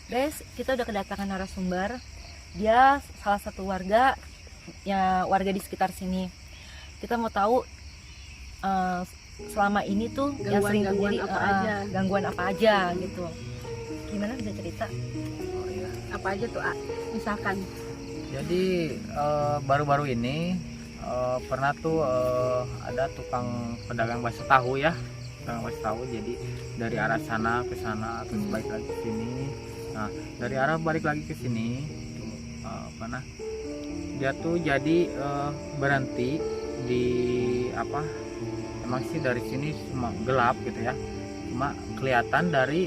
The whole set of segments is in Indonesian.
Guys, kita udah kedatangan narasumber. Dia salah satu warga di sekitar sini. Kita mau tahu selama ini tuh yang sering terjadi gangguan apa aja gitu. Gimana, bisa cerita? Oh, iya. Apa aja tuh, misalkan? Jadi baru-baru ini pernah tuh ada tukang pedagang bakso tahu ya, pedagang bakso tahu. Jadi dari arah sana ke sana terus balik lagi ke sini. Nah, dari arah balik lagi ke sini tuh dia tuh jadi berhenti di emang sih dari sini cuma gelap gitu ya, cuma kelihatan dari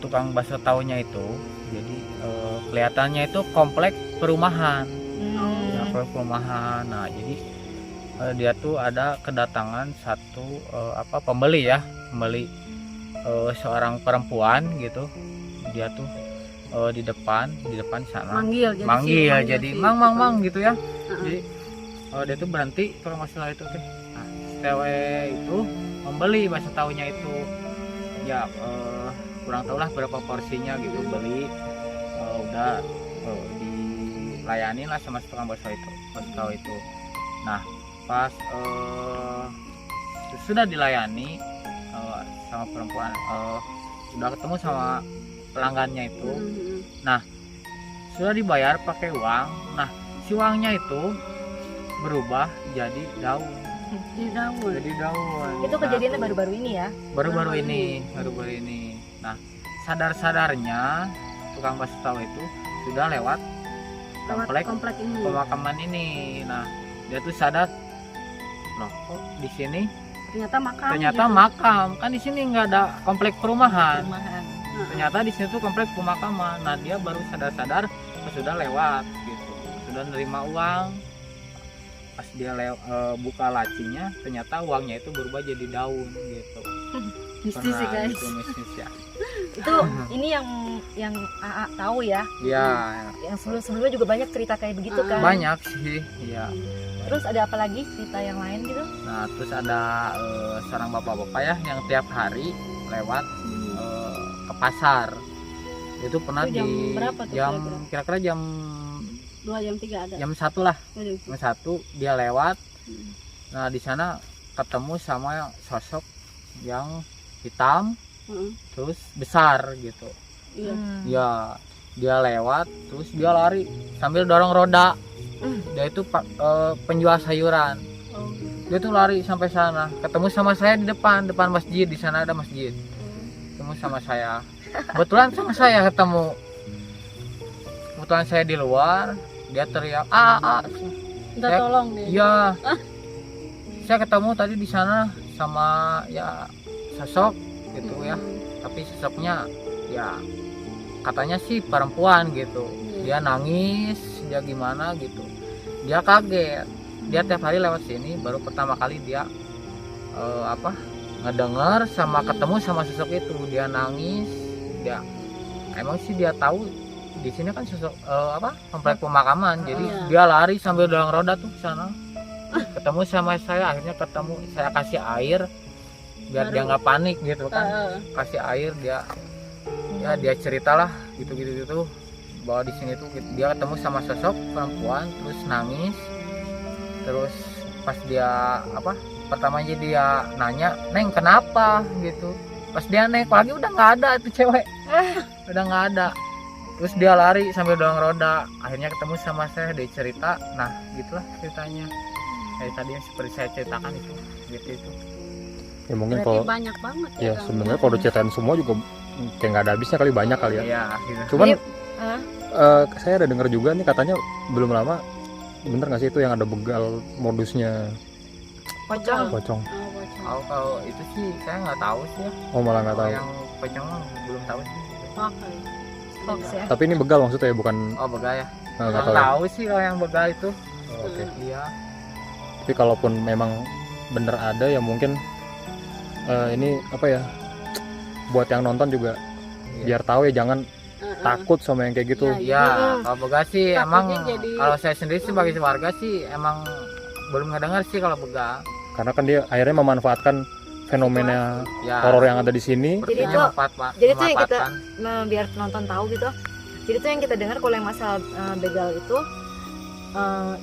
tukang bakso tahunya itu. Jadi kelihatannya itu komplek perumahan. Komplek perumahan. Nah, jadi dia tuh ada kedatangan satu pembeli seorang perempuan gitu. Dia tuh di depan sana manggil jadi mang gitu ya. Jadi dia tuh berhenti tukang bakso itu teh. Nah, cewek itu membeli bakso tahunya itu ya, kurang tahu lah berapa porsinya gitu, beli udah dilayani lah sama tukang bakso tahu itu. Nah, pas sudah dilayani sama perempuan, udah ketemu sama pelanggannya itu. Nah, sudah dibayar pakai uang. Nah, si uangnya itu berubah jadi daun. Jadi daun. Itu kejadiannya baru-baru ini ya? Baru-baru ini. Nah, sadar-sadarnya tukang bakso tahu itu sudah lewat komplek ini. Pemakaman ini. Nah, dia tuh sadar, loh kok di sini ternyata makam. Kan di sini nggak ada komplek perumahan. Ternyata di sini tuh komplek pemakaman. Nah, dia baru sadar sudah lewat gitu, sudah nerima uang. Pas dia buka lacinya, ternyata uangnya itu berubah jadi daun gitu. Mistis sih, guys. Itu mistis ya. Itu ini yang AA tahu ya? Iya. Yang sebelumnya juga banyak cerita kayak begitu kan? Banyak sih, ya. Terus ada apa lagi cerita yang lain gitu? Nah, terus ada seorang bapak-bapak ya yang tiap hari lewat ke pasar. Itu pernah itu jam di berapa tuh kira-kira jam 2 jam 3 ada. Jam 1 lah. Jam 1 dia lewat. Nah, di sana ketemu sama sosok yang hitam, terus besar gitu. Ya, dia lewat terus dia lari sambil dorong roda. Dia itu penjual sayuran. Dia tuh lari sampai sana, ketemu sama saya di depan masjid. Di sana ada masjid. Ketemu sama saya. Kebetulan sama saya ketemu. Kebetulan saya di luar, dia teriak, Minta tolong nih. Iya. Saya ketemu tadi di sana sama ya sosok gitu ya. Tapi sosoknya ya katanya sih perempuan gitu. Dia nangis, dia gimana gitu. Dia kaget. Dia tiap hari lewat sini, baru pertama kali dia ngedengar sama ketemu sama sosok itu. Dia nangis. Dia emang sih dia tahu di sini kan sosok komplek pemakaman. Jadi dia lari sambil dorong roda tuh ke sana. Ketemu sama saya, akhirnya ketemu, saya kasih air biar dia nggak panik gitu kan. Kasih air, dia ceritalah gitu bahwa di sini tuh dia ketemu sama sosok perempuan terus nangis. Terus pas dia pertamanya dia nanya, "Neng, kenapa?" gitu. Pas dia naik lagi udah nggak ada tuh cewek. Udah nggak ada. Terus dia lari sambil dorong roda. Akhirnya ketemu sama saya, dia cerita. Nah, gitulah ceritanya. Kayak tadi yang seperti saya ceritakan itu, gitu. Ya mungkin berarti kalau banyak banget ya sebenarnya kalau diceritain semua juga kayak nggak ada habisnya kali, banyak kali ya. Iya, gitu. Cuman saya ada dengar juga nih katanya belum lama, bener nggak sih itu yang ada begal modusnya pocong? Oh, kalau itu sih saya nggak tahu sih ya. Oh, malah nggak tahu. Yang pocong belum tahu sih. Hoax ya? Tapi ini begal maksudnya ya, bukan? Oh, begal ya. Nggak Nggak tahu sih kalau yang begal itu. Oke. Iya. Tapi kalaupun memang bener ada ya mungkin ini buat yang nonton juga biar tahu ya, jangan takut sama yang kayak gitu. Iya, kalau begal sih emang jadi... kalau saya sendiri sebagai warga sih emang belum ngedengar sih kalau begal. Karena kan dia akhirnya memanfaatkan fenomena Ya. horor yang ada di sini. Jadi Sepertinya itu- jadi itu yang kita memanfaatkan. biar penonton tahu gitu. Jadi itu yang kita dengar kalau yang masalah begal itu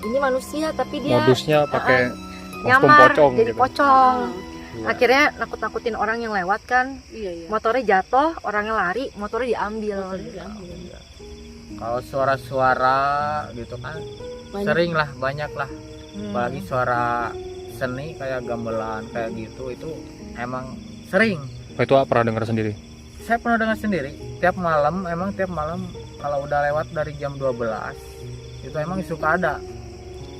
ini manusia tapi dia Modusnya pakai kostum nyamar pocong jadi gitu. pocong. Iya. Akhirnya nakut-nakutin orang yang lewat kan. Iya, iya. Motornya jatuh, orangnya lari, motornya diambil. Iya. Kalau suara-suara gitu kan Banyak. sering lah, banyak lah. Hmm. Apalagi suara seni kayak gamelan kayak gitu itu emang sering. Oh, itu pernah dengar sendiri. Saya pernah dengar sendiri tiap malam kalau udah lewat dari jam 12 itu emang suka ada.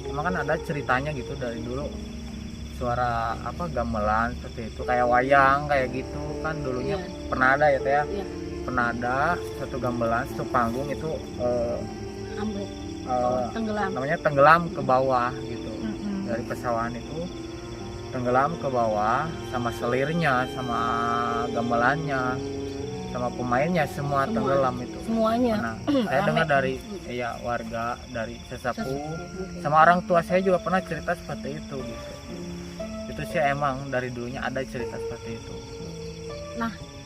Emang kan ada ceritanya gitu dari dulu, suara apa gamelan seperti itu kayak wayang kayak gitu kan dulunya. Iya. Pernah ada ya teh ya. Iya. Pernah ada satu gamelan, satu panggung itu Ambruk. eh, Tenggelam. namanya tenggelam ke bawah gitu. Mm-mm. Dari pesawahan itu tenggelam ke bawah sama selirnya, sama gamelannya, sama pemainnya semua Semua. tenggelam itu. Semuanya. Nah, saya Rame. dengar dari ya warga, dari sesepuh, Oke. sama orang tua saya juga pernah cerita seperti itu gitu. Itu sih emang dari dulunya ada cerita seperti itu.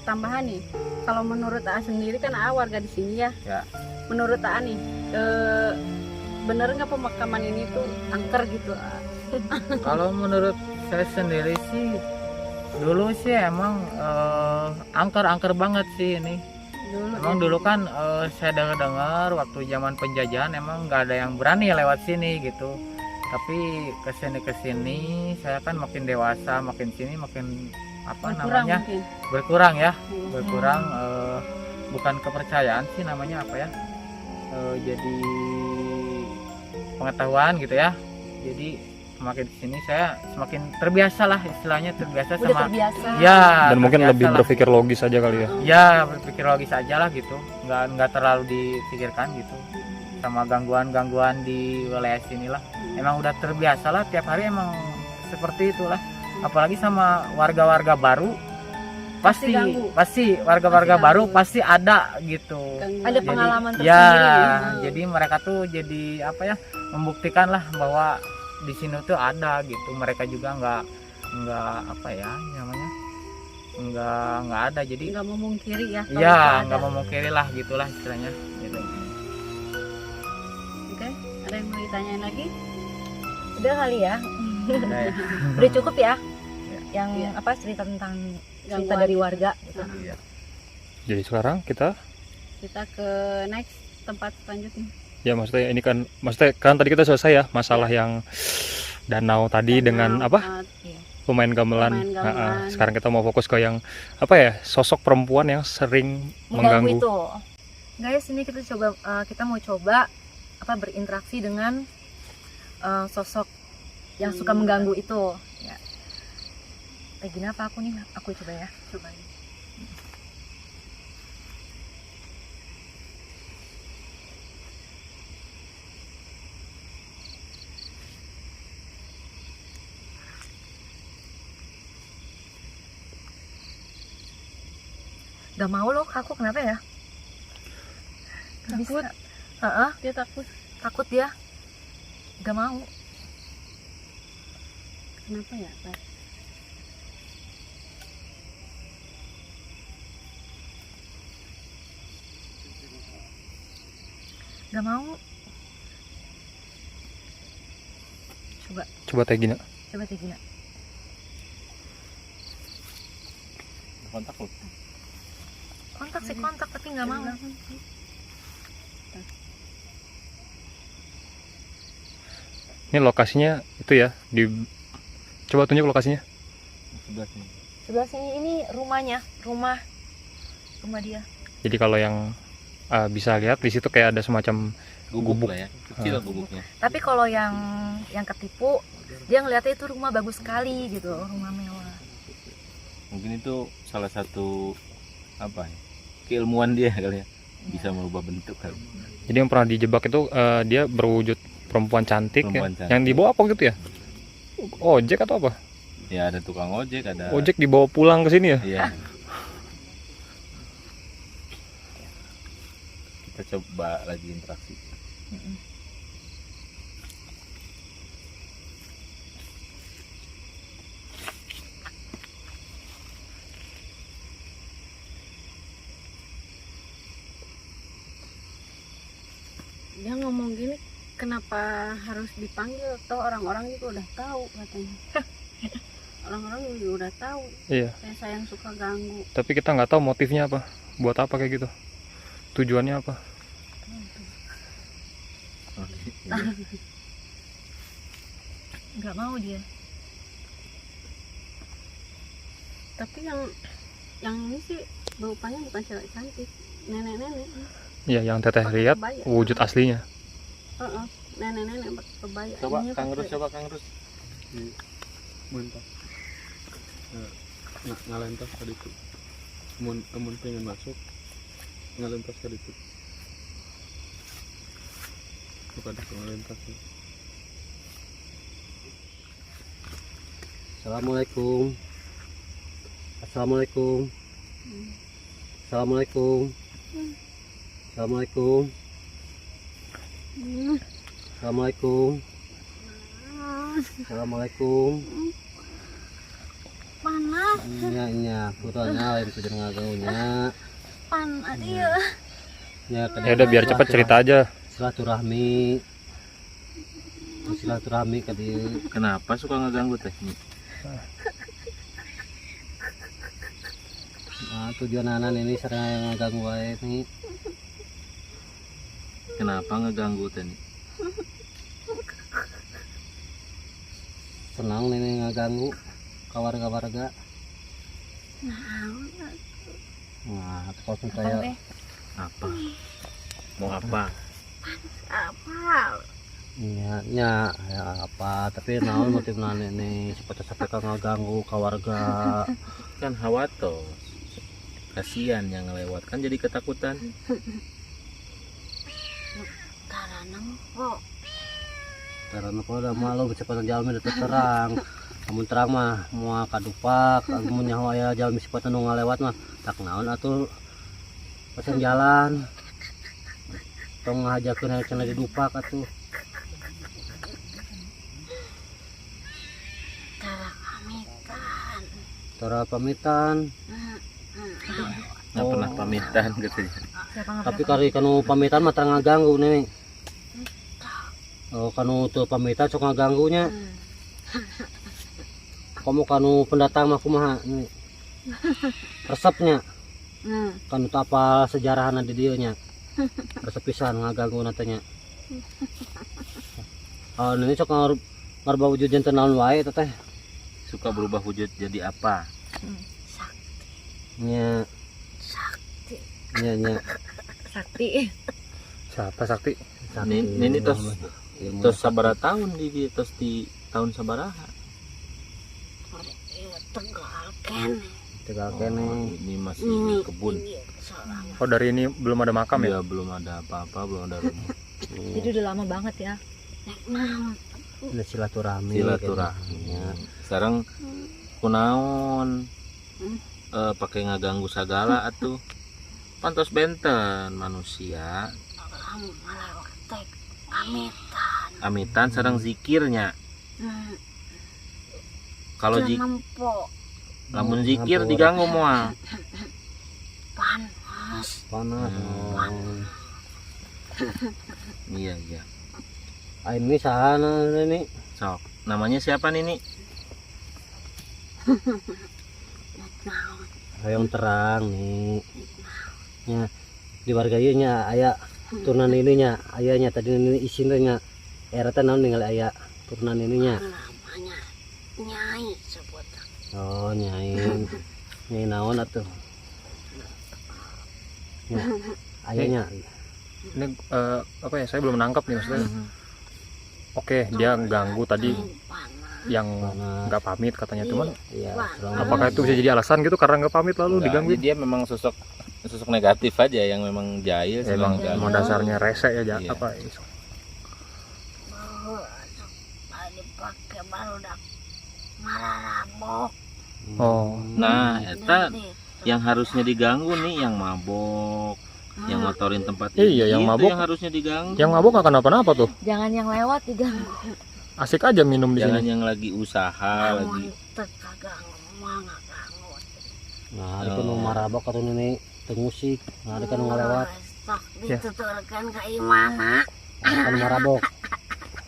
Tambahan nih, kalau menurut A sendiri kan A warga di sini ya. Ya. Menurut A nih, bener nggak pemakaman ini tuh angker gitu? A? Kalau menurut saya sendiri sih dulu sih emang angker banget sih ini. Emang dulu kan saya dengar waktu zaman penjajahan emang nggak ada yang berani lewat sini gitu. Tapi kesini saya kan makin dewasa, makin sini makin apa Berkurang namanya mungkin. berkurang ya, Hmm. berkurang bukan kepercayaan sih namanya apa ya, jadi pengetahuan gitu ya. Jadi semakin sini saya semakin terbiasa lah istilahnya, terbiasa Udah sama terbiasa. ya Dan mungkin terbiasa lebih lah. berpikir logis aja kali ya. Ya berpikir logis aja lah gitu, nggak terlalu dipikirkan gitu sama gangguan di wilayah sini lah. Emang udah terbiasa lah, tiap hari emang seperti itulah. Apalagi sama warga-warga baru pasti ganggu. warga-warga Pasti baru ganggu. pasti ada gitu. Gangguan. Ada Jadi, pengalaman ya tersendiri. jadi mereka tuh jadi apa ya, membuktikan lah bahwa di sini tuh ada gitu. Mereka juga nggak apa ya namanya, nggak ada, jadi Nggak memungkiri ya. kalau itu ya ada. nggak memungkiri lah gitulah istilahnya gitu. Oke, ada yang mau ditanyain lagi? Udah kali ya. Udah ya. Udah cukup ya. Ya. Yang Iya. apa cerita tentang cerita Gangguan. dari warga gitu. Iya. Jadi sekarang kita Kita ke next tempat selanjutnya. ya maksudnya ini kan tadi kita selesai ya masalah yang danau tadi dengan apa pemain gamelan. Pemain gamelan. Sekarang kita mau fokus ke yang apa ya, sosok perempuan yang sering mengganggu. Itu. Guys, ini kita mau coba apa berinteraksi dengan sosok yang suka mengganggu itu. Ya. Gini apa aku nih? Aku coba ya. Coba. Gak mau loh, aku kenapa ya? Gak Takut. bisa. Heeh, Dia takut. takut dia. Gak mau. Kenapa ya, Pak? Gak mau. Coba teh gini. Coba Tegina. Kontak lu. Kontak sih kontak tapi gak mau. Ini lokasinya itu ya, coba tunjuk lokasinya. Sebelah sini ini rumahnya, rumah dia. Jadi kalau yang bisa lihat di situ kayak ada semacam gubuk. lah ya, kecil gubuknya. Tapi kalau yang ketipu, dia ngeliatnya itu rumah bagus sekali gitu, rumah mewah. Mungkin itu salah satu apa ya, keilmuan dia kali ya, bisa merubah bentuk kali. Jadi yang pernah dijebak itu dia berwujud perempuan cantik, Perempuan ya. cantik. Yang dibawa apa gitu ya? Ojek atau apa? Ya ada tukang ojek, ada. Ojek dibawa pulang ke sini ya? Iya. Kita coba lagi interaksi. dia ngomong gini, kenapa harus dipanggil? Toh orang-orang juga udah tahu katanya. Orang-orang juga udah tahu. Iya. Saya yang suka ganggu. Tapi kita nggak tahu motifnya apa, buat apa kayak gitu, tujuannya apa. Nggak mau dia. Tapi yang ini sih rupanya bukan cewek cantik, nenek-nenek. Iya, yang teteh lihat Kebaya. wujud aslinya. Nenek-nenek kebaya. Coba Ininya Kang pakai- Rus, coba Kang Rus. Muntah ngalentas tadi itu mun pengen masuk ngalentas tadi itu bukan itu ngalentas ya. Assalamualaikum. Assalamualaikum. Assalamualaikum. Assalamualaikum. Assalamualaikum. Assalamualaikum. Panas, Nya putranya lain tujuan ngagaunya. panas Iya. Ya Ya udah biar cepet cerita aja. silaturahmi. Silaturahmi ke dia. Kenapa suka ngeganggu teh? Nah, tujuan anak ini sering ngaganggu wae nih. Kenapa ngeganggu teh? Senang nih ngaganggu ke warga-warga. Nah, kalau Apa saya teh? Apa? Mau apa? nya ya apa tapi naon motif nane nih supaya sampai kang ngaganggu ke warga. Kan hawatos. Kasihan yang ngelewat kan jadi ketakutan. Karena kalau udah malu kecepatan jalan udah terang. Namun terang mah mau kadupak, namun nyawa ya jalan kecepatan nu ngalewat mah tak naon atuh pesen jalan. Tong ngajakeun cenah didupak atuh. Tara pamitan. Nggak pernah pamitan gitu ya. Siapa nggak Tapi pernah kali kanu pamitan mah terang ngaganggu nih. Oh kanu tuh pamitan sok ngaganggunya. Kamu kanu pendatang mah kumaha nih. Resepnya kanu teu apal sejarahna di dieu nya. Resep pisan ngaganggu natanya. Oh ini sok ngarba wujud janten naon wae teh teh. Suka berubah wujud jadi apa? Nya. Nya. sakti. Siapa Sakti? Ini tos sabaraha tahun di tos di tahun sabaraha? Tegal Oh, kene. ini masih kebun. Oh, dari ini belum ada makam ya? Ya belum ada apa-apa, belum ada rumah. Jadi udah lama banget ya. Ini silaturahmi. Silaturahmi. Ya. Sekarang kunaon pakai ngaganggu segala atuh. Pantos benten manusia. Amitan sareng zikirnya. Kalau lamun zikir diganggu moal. Panas. Oh. Iya. Ini sana ini. Sok. Namanya siapa nih? Hayong terang nih. Ya, di warga ieu nya aya turunan ininya, ayahnya tadi ini isinya nya. Era teh naon ningali aya turunan ininya. Nyai sebut. Oh, nyai. Nyai naon atuh? Ya, ayahnya. Ini apa ya? Saya belum nangkap nih maksudnya. Oke, dia ganggu tadi yang nggak pamit katanya, cuman Iya, apakah itu bisa jadi alasan gitu karena nggak pamit lalu Enggak, digangguin? dia memang sosok negatif aja yang memang jahil, Emang senang emang ganggu. dasarnya rese ya, Iya. apa? Dipakai baru dak mararabok. Oh, Nah, eta yang harusnya diganggu nih yang mabok, yang motorin tempat Iya, yang itu mabok. yang harusnya diganggu. yang mabuk nggak kenapa-napa tuh, Jangan yang lewat diganggu. asik aja minum di Jangan sini. yang lagi usaha lagi. Nah, itu nu marabak atau ini teu musik. Nah, ada kan ngalewat. Sok Ya. dituturkeun ka imana. Kan marabok.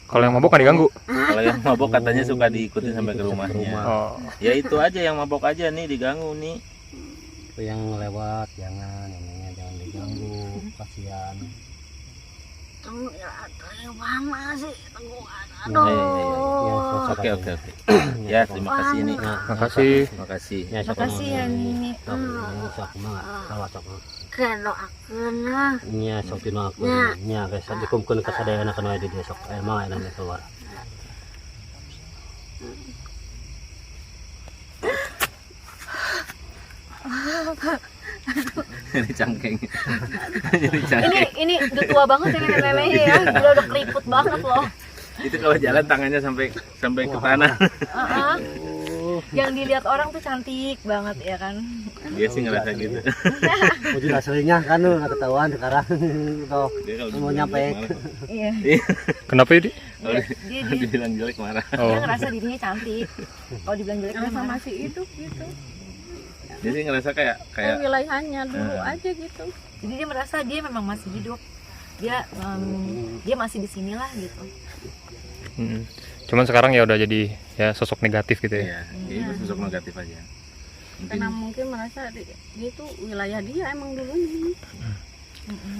Kalau yang mabok kan diganggu. Kalau yang mabok katanya suka diikuti sampai ke rumahnya. Oh. Ya itu aja yang mabok aja nih diganggu nih. Yang lewat jangan, ininya jangan diganggu, kasihan. Tunggu ya, yang mana sih? Tunggu, Ya, aduh. Ya, sosok Oke aja. oke oke. Ya terima kasih nih. Makasih. Makasih. Ya, sok Makasih ya Nini. Sok sok mah lewat sok. Kedoakeun lah. Nya sok dinoakeun. Nya geus dikumkeun ka sadayana kana di dia sok emang enak keluar. Ini cangkeng. Ini cangkeng. Ini udah tua banget ya nenek-neneknya ya. Gila udah keriput banget loh. Itu kalau jalan tangannya sampai ke tanah. Yang dilihat orang tuh cantik banget ya kan. Dia sih ngerasa gitu. Wujud aslinya kan lu enggak ketahuan sekarang. Tuh, Dia kalau mau dibilang nyampe. jelek marah. Iya. Kenapa ini? Kalau Dia dibilang jelek marah. Oh. dia ngerasa dirinya cantik. Kalau dibilang jelek dia Karena marah. masih hidup gitu. Dia sih ngerasa kayak Kayak wilayahnya dulu aja gitu. Jadi dia merasa dia memang masih hidup. Dia masih di sinilah gitu. Cuman sekarang ya udah jadi ya sosok negatif gitu ya. iya, itu sosok negatif aja. Mungkin Karena mungkin merasa dia itu wilayah dia emang dulunya.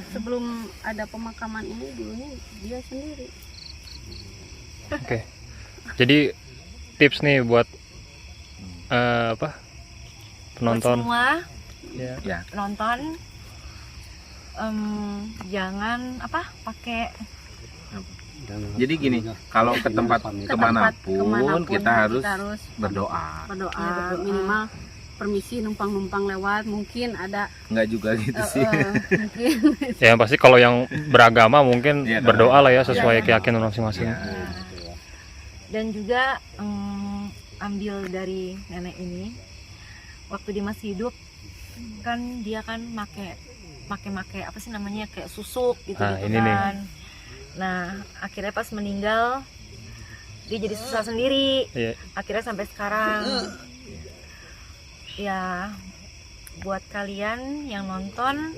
Sebelum ada pemakaman ini dulunya dia sendiri. Oke. Jadi tips nih buat apa? Buat Penonton. semua ya penonton jangan pakai jadi gini, kalau ke tempat kemanapun kita harus berdoa. Berdoa minimal permisi numpang-numpang lewat, mungkin ada Nggak juga gitu sih. mungkin Ya pasti kalau yang beragama mungkin Iya, berdoa lah ya sesuai Iya. keyakinan masing-masing. Ya. dan juga ambil dari nenek ini waktu dia masih hidup kan dia kan make apa sih namanya kayak susuk gitu Nah, ini kan. Nah akhirnya pas meninggal dia jadi susah sendiri. Iya. Akhirnya sampai sekarang ya buat kalian yang nonton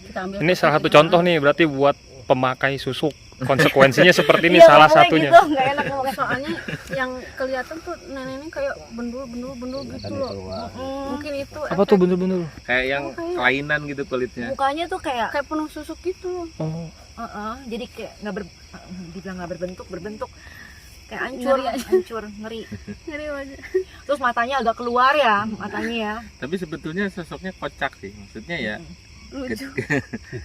kita ambil Ini salah satu contoh nih berarti buat pemakai susuk. Konsekuensinya seperti ini Iya, salah pokoknya satunya. gitu, nggak enak ngomongnya. soalnya yang kelihatan tuh nenek-nenek kayak bendul gitu loh. Mungkin itu Apa tuh bener-bener? Kayak yang kelainan gitu kulitnya. Mukanya tuh kayak kayak penuh susuk gitu loh. Oh. jadi kayak dibilang nggak berbentuk kayak hancur Ngeri aja. hancur ngeri. Ngeri aja. Terus matanya agak keluar ya matanya ya. Tapi sebetulnya sosoknya kocak sih. Maksudnya ya Lucu.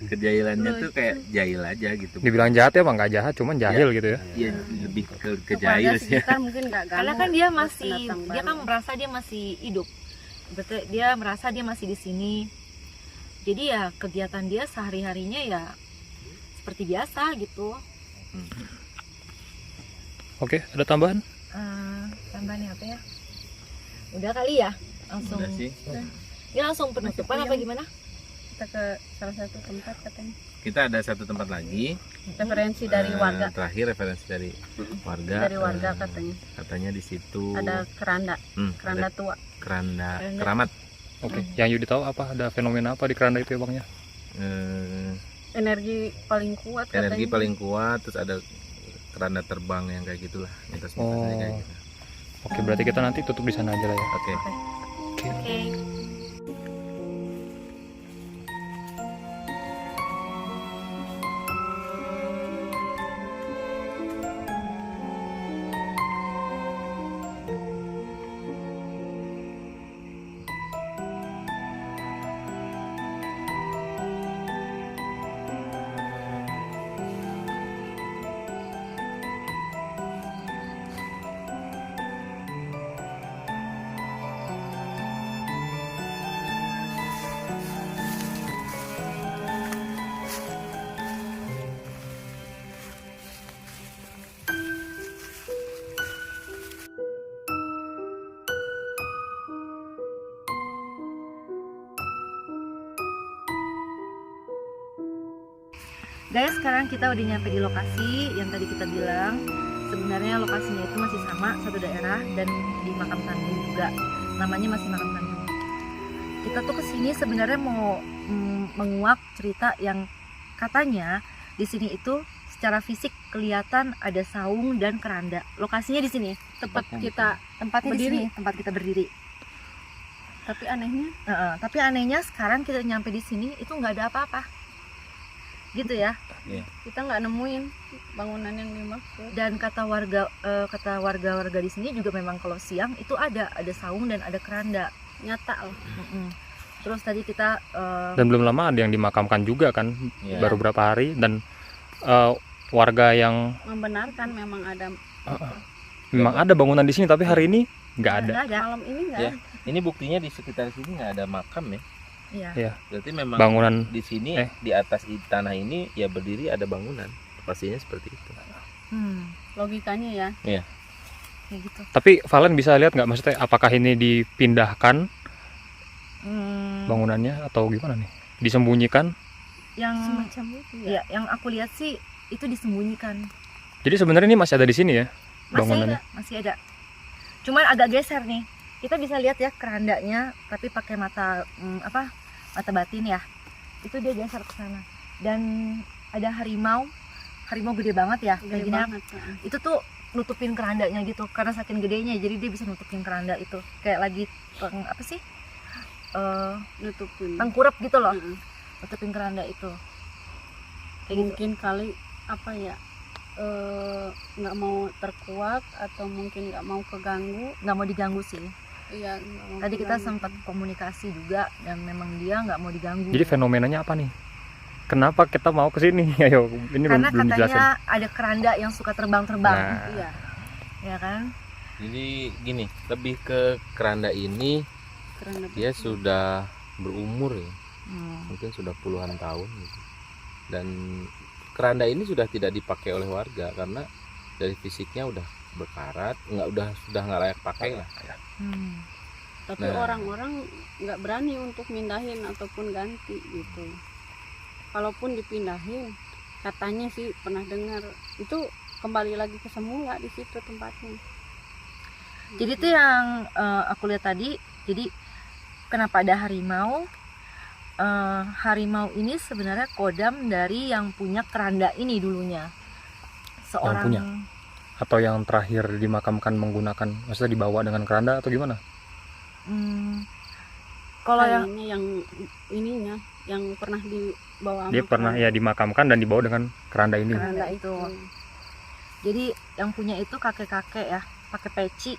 kejahilannya tuh kayak jahil aja gitu. Dibilang jahat ya emang nggak jahat, cuman jahil gitu ya. Iya, lebih ke Keluarga jahil sih. sekitar mungkin nggak Karena ganggu kan dia buat masih pendatang dia baru. kan merasa dia masih hidup. Betul, dia merasa dia masih di sini. Jadi ya kegiatan dia sehari-harinya ya seperti biasa gitu. Oke, ada tambahan? Tambahannya apa ya? Udah kali ya? Langsung. Udah sih. Ini langsung penutupan apa gimana? Kita ke salah satu tempat katanya. Kita ada satu tempat lagi. Referensi dari warga. Terakhir referensi dari warga. Dari warga katanya. Katanya di situ Ada keranda ada tua. keranda Keranda. keramat. Oke, yang Yudi tahu apa? Ada fenomena apa di keranda itu ya bang ya? Energi paling kuat katanya. Energi paling kuat, terus ada keranda terbang yang kayak gitulah, mitos-mitosnya kayak gitu. Oke, berarti kita nanti tutup di sana aja lah ya. Oke. Oke. Guys, sekarang kita udah nyampe di lokasi yang tadi kita bilang. Sebenarnya lokasinya itu masih sama, satu daerah dan di Makam Tanjung juga. Namanya masih Makam Tanjung. Kita tuh kesini sebenarnya mau menguak cerita yang katanya di sini itu secara fisik kelihatan ada saung dan keranda. Lokasinya di sini, Tempat kita tempatnya di Berdiri. sini, tempat kita berdiri. tapi anehnya Tapi anehnya sekarang kita nyampe di sini itu nggak ada apa-apa, gitu ya. kita nggak nemuin bangunan yang dimaksud. Dan kata warga di sini juga memang kalau siang itu ada saung dan ada keranda. Nyata loh. Terus tadi kita Dan belum lama ada yang dimakamkan juga kan, Iya. baru berapa hari, dan warga yang Membenarkan memang ada. memang ada bangunan di sini, tapi hari ini nggak ada. nggak ada. Malam ini nggak Ya. ada. Ini buktinya di sekitar sini nggak ada makam ya. Iya. Berarti memang Bangunan di sini Eh. di atas tanah ini ya berdiri ada bangunan. Pastinya seperti itu. Logikanya ya. Kayak gitu. Tapi Valen bisa lihat nggak, maksudnya apakah ini dipindahkan bangunannya atau gimana nih? Disembunyikan? Yang Semacam itu ya. ya, yang aku lihat sih itu disembunyikan. Jadi sebenarnya ini masih ada di sini ya bangunannya. Masih ada. Cuman agak geser nih. Kita bisa lihat ya kerandanya, tapi pakai mata mata batin ya. Itu dia geser ke sana. Dan ada harimau gede banget ya. Kayak Gede gini. banget. Itu tuh nutupin kerandanya gitu karena saking gedenya, jadi dia bisa nutupin keranda itu. Kayak lagi Nutupin. tengkurap gitu loh. Heeh. Nutupin keranda itu. Kayak gitu. Mungkin kali apa ya, nggak mau terkuak atau mungkin nggak mau keganggu. Nggak mau diganggu sih. Iya, nggak mau Tadi kita keganggu. sempat komunikasi juga dan memang dia nggak mau diganggu. Jadi fenomenanya apa nih? Kenapa kita mau ke sini? Ayo, ini Karena belum dijelasin. katanya ada keranda yang suka terbang-terbang, Nah, Iya. ya kan? Jadi gini, lebih ke keranda ini Keranda dia sudah berumur ya. Hmm. Mungkin sudah puluhan tahun gitu. Dan keranda ini sudah tidak dipakai oleh warga karena dari fisiknya udah berkarat, sudah nggak layak pakai lah. Hmm. Tapi Nah. orang-orang nggak berani untuk mindahin ataupun ganti gitu. Kalaupun dipindahin, katanya sih pernah dengar itu kembali lagi ke semula di situ tempatnya. Jadi itu yang aku lihat tadi. Jadi kenapa ada harimau? Harimau ini sebenarnya kodam dari yang punya keranda ini dulunya. Seorang punya? Atau yang terakhir dimakamkan menggunakan, maksudnya dibawa dengan keranda atau gimana? Kalau yang Kayaknya yang ininya yang pernah dibawa Dia sama pernah ya dimakamkan dan dibawa dengan keranda ini. keranda itu. Jadi yang punya itu kakek-kakek ya, pakai peci.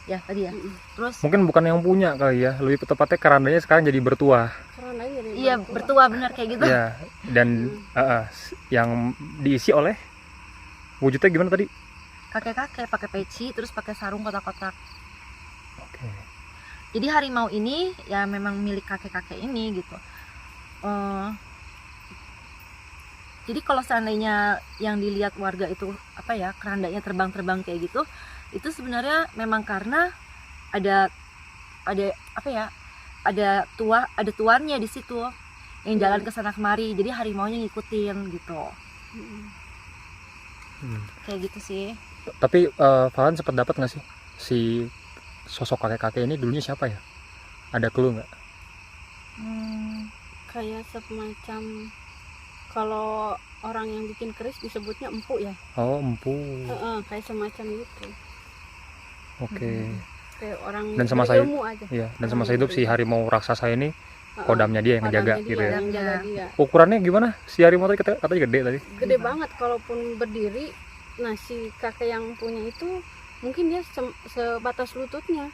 Ya tadi ya. Terus Mungkin bukan yang punya kali ya, lebih tepatnya kerandanya sekarang jadi bertuah. Karena jadi iya bertua benar kayak gitu. Ya, dan yang diisi oleh wujudnya gimana tadi? Kakek-kakek pakai peci, terus pakai sarung kotak-kotak. Oke. Jadi harimau ini ya memang milik kakek-kakek ini gitu. Jadi kalau seandainya yang dilihat warga itu apa ya, kerandanya terbang-terbang kayak gitu, itu sebenarnya memang karena ada apa ya, ada tuannya di situ yang jalan ke sana kemari. Jadi harimaunya ngikutin gitu. Kayak gitu sih. Tapi Valen sempat dapat nggak sih si sosok kakek-kakek ini dulunya siapa ya? Ada clue nggak? kayak semacam, kalau orang yang bikin keris disebutnya empuk ya. Oh, empu. Kayak semacam gitu. Oke. Kayak orang Dan semasa berilmu aja. Iya, dan semasa hidup si harimau raksasa ini kodamnya dia yang ngejaga Kodamnya gitu dia, ya. yang jaga dia. Ukurannya gimana? Si harimau tadi katanya gede tadi. Gede banget kalaupun berdiri. Nah, si kakek yang punya itu mungkin dia sebatas lututnya.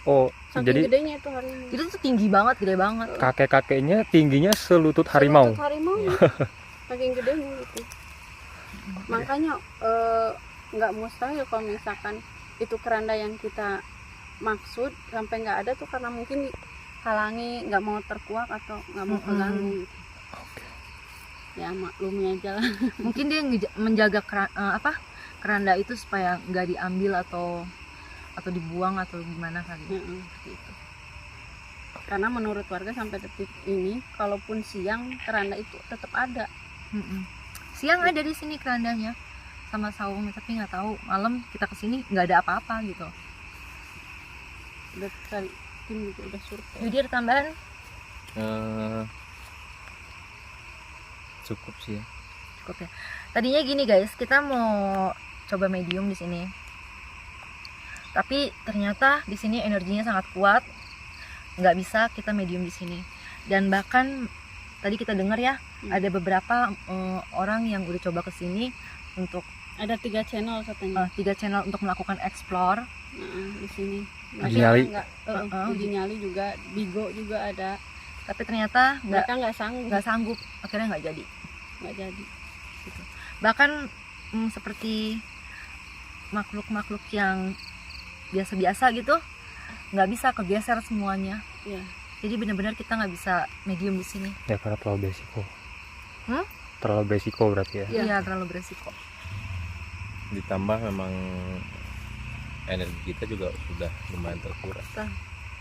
Oh, Saking jadi gedenya itu harimau. Itu tuh tinggi banget, gede banget. kakek-kakeknya tingginya selutut harimau. Selutut harimau. Saking gedenya gitu. Makanya nggak mustahil kalau misalkan itu keranda yang kita maksud sampai nggak ada tuh karena mungkin dihalangi, nggak mau terkuak atau nggak mau keganggu gitu. Ya maklumi aja lah. Mungkin dia menjaga keranda itu supaya nggak diambil atau dibuang atau gimana kali. Seperti itu. Karena menurut warga sampai detik ini kalaupun siang keranda itu tetap ada. Siang ada di sini kerandanya sama saungnya, tapi nggak tahu malam kita kesini nggak ada apa-apa gitu. Udah kali tim juga udah survei. Jadi ada tambahan? Cukup sih ya. cukup ya. Tadinya gini guys, kita mau coba medium di sini, tapi ternyata di sini energinya sangat kuat, nggak bisa kita medium di sini. Dan bahkan tadi kita dengar ya, ada beberapa orang yang udah coba ke sini untuk Ada 3 channel katanya. 3 channel untuk melakukan explore. Di sini. Uji nyali. Uji nyali juga, Bigo juga ada. Tapi ternyata Mereka nggak sanggup, akhirnya nggak jadi. nggak jadi. Gitu. Bahkan seperti makhluk-makhluk yang biasa-biasa gitu, nggak bisa kegeser semuanya. Iya. Jadi benar-benar kita nggak bisa medium di sini. Ya karena terlalu beresiko. Hmm? Terlalu beresiko berarti ya. Iya, terlalu beresiko. Ditambah memang energi kita juga sudah lumayan terkuras.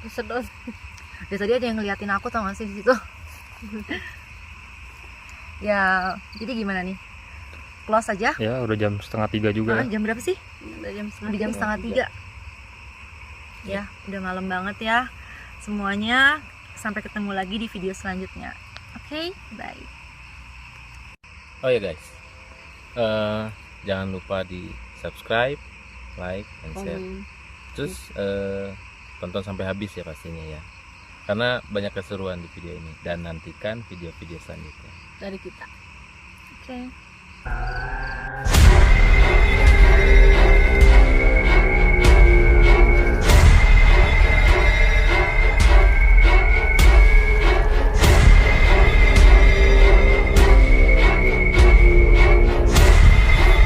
Sedot. Dari tadi ada yang ngeliatin aku, tau gak sih di situ? Ya, jadi gimana nih? Close aja? Ya udah jam 2:30 juga. Jam berapa sih? Udah jam Udah jam 2:30. Ya, udah malam banget ya semuanya. Sampai ketemu lagi di video selanjutnya. Oke, bye. Oh ya guys, jangan lupa di subscribe, like, and share. komen. Terus tonton sampai habis ya pastinya ya, karena banyak keseruan di video ini. Dan nantikan video-video selanjutnya Dari kita. Oke.